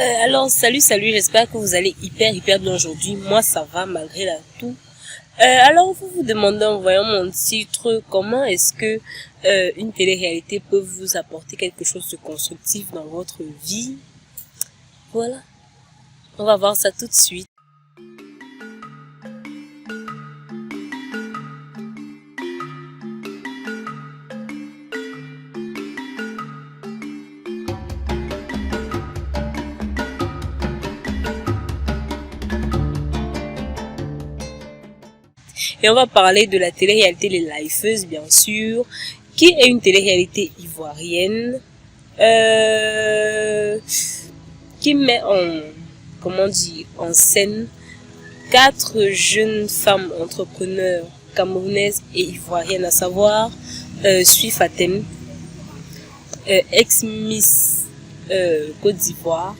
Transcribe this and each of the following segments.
Alors, salut, j'espère que vous allez hyper bien aujourd'hui. Moi, ça va malgré tout. Alors, vous vous demandez en voyant mon titre, comment est-ce que une télé-réalité peut vous apporter quelque chose de constructif dans votre vie? Voilà, on va voir ça tout de suite. Et on va parler de la télé-réalité Les Lifeuses, bien sûr, qui est une télé-réalité ivoirienne qui met en scène 4 jeunes femmes entrepreneurs camerounaises et ivoiriennes, à savoir Sui Fatem, ex-Miss Côte d'Ivoire,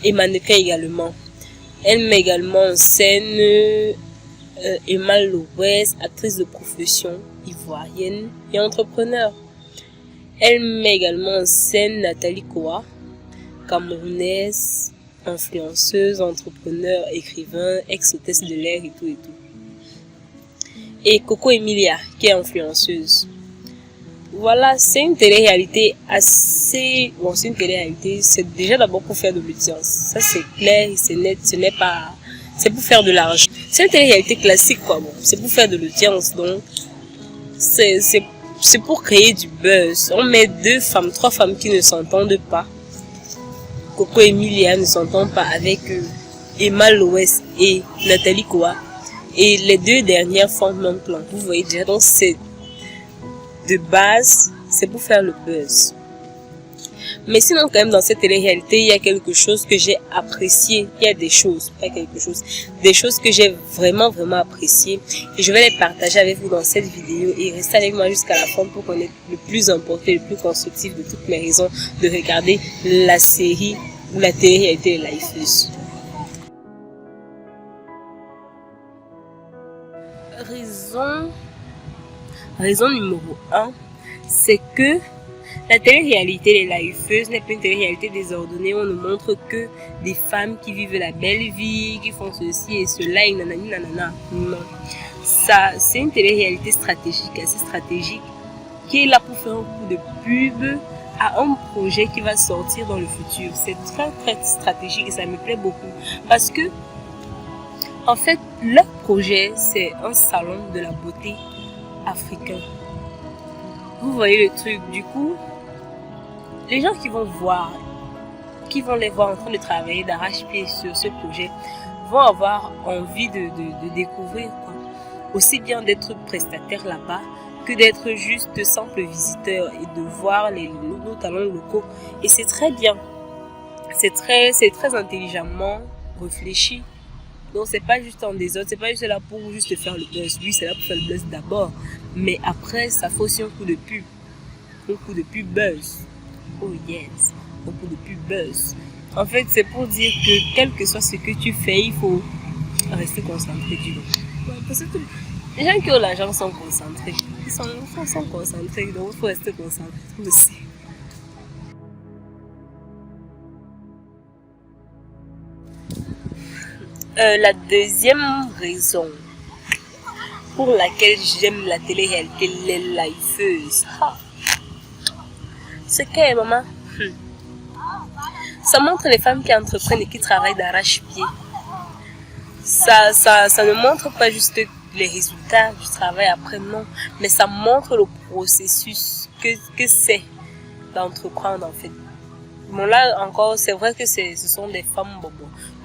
et mannequin également. Elle met également en scène Emma Lowes, actrice de profession ivoirienne et entrepreneur. Elle met également en scène Nathalie Koa, camerounaise, influenceuse, entrepreneur, écrivain, ex-hôtesse de l'air et tout. Et Coco Emilia, qui est influenceuse. Voilà, c'est une télé-réalité assez... Bon, c'est une télé-réalité, c'est déjà d'abord pour faire de l'audience. Ça, c'est clair, c'est net, ce n'est pas... C'est pour faire de l'argent. C'est une télé-réalité classique, quoi. Bon, c'est pour faire de l'audience, donc... C'est pour créer du buzz. On met 3 femmes qui ne s'entendent pas. Coco Emilia ne s'entend pas avec Emma Lowes et Nathalie Koa. Et les 2 dernières forment un plan. Vous voyez déjà, donc c'est de base, c'est pour faire le buzz. Mais sinon, quand même, dans cette télé-réalité, il y a quelque chose que j'ai apprécié. Il y a des choses, pas quelque chose, des choses que j'ai vraiment appréciées. Et je vais les partager avec vous dans cette vidéo. Et restez avec moi jusqu'à la fin pour connaître le plus important, le plus constructif de toutes mes raisons de regarder la série ou la télé-réalité Les Lifeuses. Raison numéro 1, c'est que la télé-réalité Les Lifeuses n'est pas une télé-réalité désordonnée. On ne montre que des femmes qui vivent la belle vie, qui font ceci et cela et nanani nanana. Non. Ça, c'est une télé-réalité stratégique, assez stratégique, qui est là pour faire un coup de pub à un projet qui va sortir dans le futur. C'est très stratégique et ça me plaît beaucoup. Parce que, en fait, leur projet, c'est un salon de la beauté africain. Vous voyez le truc, du coup, les gens qui vont les voir en train de travailler d'arrache-pied sur ce projet, vont avoir envie de découvrir, quoi. Aussi bien d'être prestataire là-bas, que d'être juste simple visiteur et de voir nos talents locaux. Et c'est très bien. C'est très intelligemment réfléchi. Donc c'est pas juste en désordre, c'est pas juste là pour juste faire le buzz. Oui, c'est là pour faire le buzz d'abord. Mais après, ça fait aussi un coup de pub. Un coup de pub buzz. Oh yes, un coup de pub buzz. En fait, c'est pour dire que quel que soit ce que tu fais, il faut rester concentré, tu vois. Parce que les gens qui ont l'argent sont concentrés. Ils sont concentrés, donc il faut rester concentré aussi. La deuxième raison pour laquelle j'aime la télé-réalité Les Lifeuses, c'est que, maman, ça montre les femmes qui entreprennent et qui travaillent d'arrache-pied. Ça ne montre pas juste les résultats du travail après, non, mais ça montre le processus que c'est d'entreprendre, en fait. Bon, là encore, c'est vrai que ce sont des femmes, donc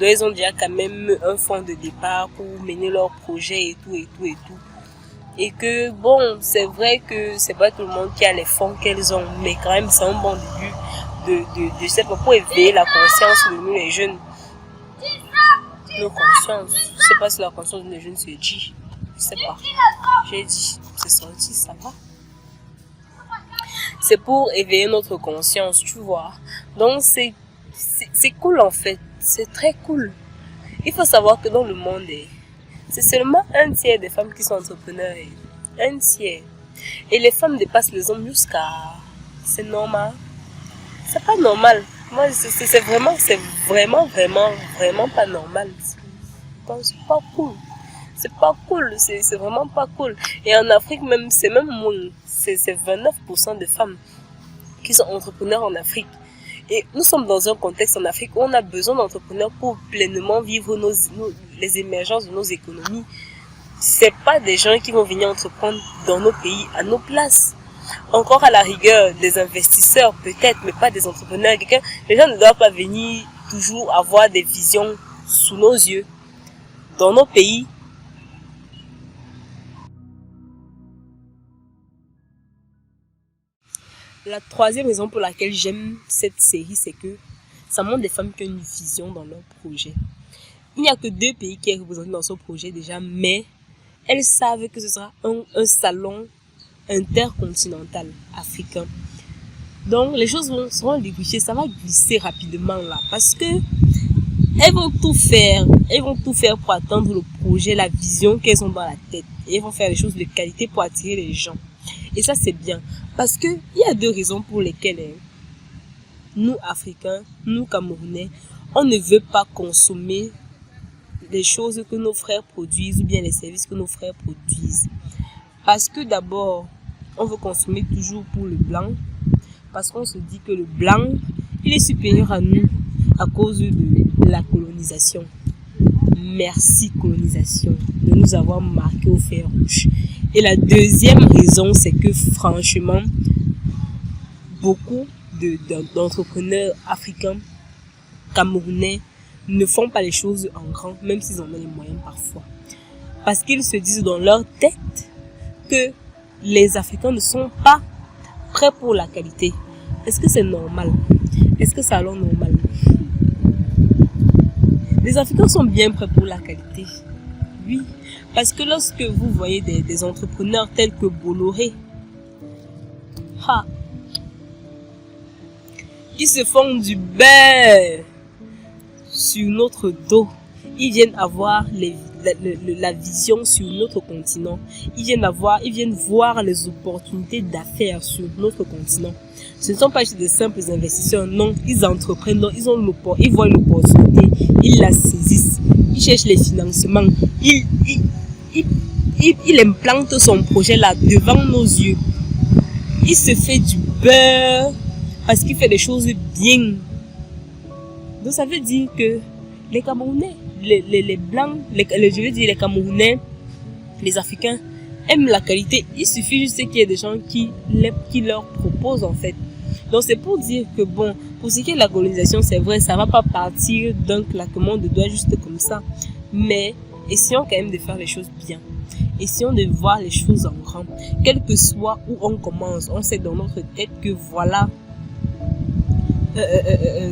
ils ont déjà quand même un fonds de départ pour mener leur projet et tout. Et que, bon, c'est vrai que c'est pas tout le monde qui a les fonds qu'elles ont, mais quand même, c'est un bon début de cette pour éveiller la conscience de nous, les jeunes. Nos consciences. Je sais pas si la conscience des jeunes se dit. Je sais pas. J'ai dit, c'est sorti, ça va. C'est pour éveiller notre conscience, tu vois. Donc, c'est cool, en fait. C'est très cool. Il faut savoir que dans le monde, c'est seulement 1/3 des femmes qui sont entrepreneurs. 1/3. Et les femmes dépassent les hommes jusqu'à... C'est normal. C'est pas normal. Moi, c'est vraiment pas normal. C'est pas cool. C'est pas cool, c'est vraiment pas cool. Et en Afrique même, c'est même moins. C'est 29% de femmes qui sont entrepreneurs en Afrique. Et nous sommes dans un contexte en Afrique où on a besoin d'entrepreneurs pour pleinement vivre les émergences de nos économies. C'est pas des gens qui vont venir entreprendre dans nos pays à nos places. Encore à la rigueur, des investisseurs peut-être, mais pas des entrepreneurs. Les gens ne doivent pas venir toujours avoir des visions sous nos yeux. Dans nos pays, la troisième raison pour laquelle j'aime cette série, c'est que ça montre des femmes qui ont une vision dans leur projet. Il n'y a que 2 pays qui sont représentés dans ce projet déjà, mais elles savent que ce sera un salon intercontinental africain. Donc les choses seront déguisées, ça va glisser rapidement là, parce que elles vont tout faire pour atteindre le projet, la vision qu'elles ont dans la tête. Et elles vont faire les choses de qualité pour attirer les gens. Et ça, c'est bien. Parce que il y a 2 raisons pour lesquelles nous, Africains, nous, Camerounais, on ne veut pas consommer les choses que nos frères produisent ou bien les services que nos frères produisent. Parce que d'abord, on veut consommer toujours pour le blanc. Parce qu'on se dit que le blanc, il est supérieur à nous à cause de la colonisation. Merci colonisation de nous avoir marqué au fer rouge. Et la deuxième raison, c'est que franchement, beaucoup d'entrepreneurs africains, camerounais, ne font pas les choses en grand, même s'ils en ont les moyens parfois. Parce qu'ils se disent dans leur tête que les Africains ne sont pas prêts pour la qualité. Est-ce que c'est normal? Est-ce que c'est alors normal? Les Africains sont bien prêts pour la qualité. Oui. Parce que lorsque vous voyez des entrepreneurs tels que Bolloré, qui se font du beurre sur notre dos, ils viennent avoir la vision sur notre continent. Ils viennent voir les opportunités d'affaires sur notre continent. Ce ne sont pas juste des simples investisseurs, non, ils entreprennent, non, ils voient l'opportunité, ils la saisissent, ils cherchent les financements, il implante son projet là devant nos yeux. Il se fait du beurre parce qu'il fait des choses bien. Donc ça veut dire que les Camerounais, les Blancs, je veux dire les Camerounais, les Africains aiment la qualité. Il suffit juste qu'il y ait des gens qui leur proposent en fait. Donc c'est pour dire que bon, pour ce qui est de la colonisation, c'est vrai, ça va pas partir d'un claquement de doigts juste comme ça. Mais essayons quand même de faire les choses bien. Essayons de voir les choses en grand. Quel que soit où on commence, on sait dans notre tête que voilà,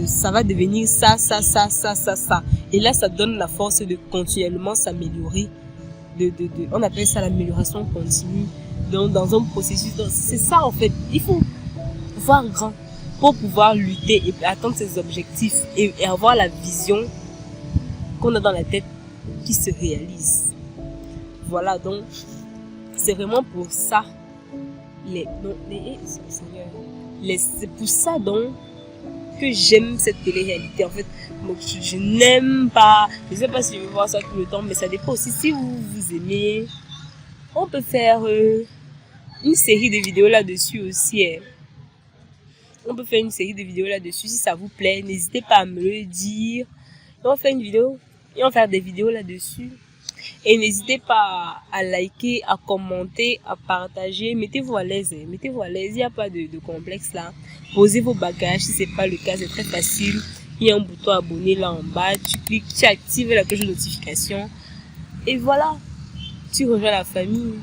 ça va devenir ça. Et là, ça donne la force de continuellement s'améliorer. On appelle ça l'amélioration continue. Donc, dans un processus. Donc, c'est ça en fait. Il faut voir grand pour pouvoir lutter et atteindre ses objectifs et avoir la vision qu'on a dans la tête qui se réalise. Voilà, donc c'est vraiment pour ça c'est pour ça donc que j'aime cette télé-réalité. En fait, je n'aime pas, je sais pas si je vais voir ça tout le temps, mais ça dépend aussi. Si vous aimez, on peut faire une série de vidéos là-dessus aussi. On peut faire une série de vidéos là-dessus si ça vous plaît. N'hésitez pas à me le dire. On va faire une vidéo et on va faire des vidéos là-dessus. Et n'hésitez pas à liker, à commenter, à partager. Mettez-vous à l'aise. Mettez-vous à l'aise. Il n'y a pas de complexe là. Posez vos bagages. Si ce n'est pas le cas, c'est très facile. Il y a un bouton abonner là en bas. Tu cliques, tu actives la cloche de notification. Et voilà. Tu rejoins la famille.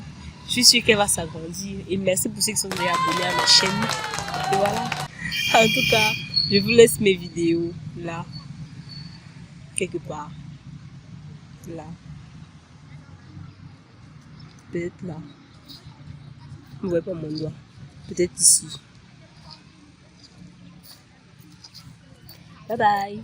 Je suis sûre qu'elle va s'agrandir. Et merci pour ceux qui sont déjà abonnés à ma chaîne. Et voilà. En tout cas, je vous laisse mes vidéos là. Quelque part. Là. Peut-être là. Vous voyez pas mon doigt. Peut-être ici. Bye bye.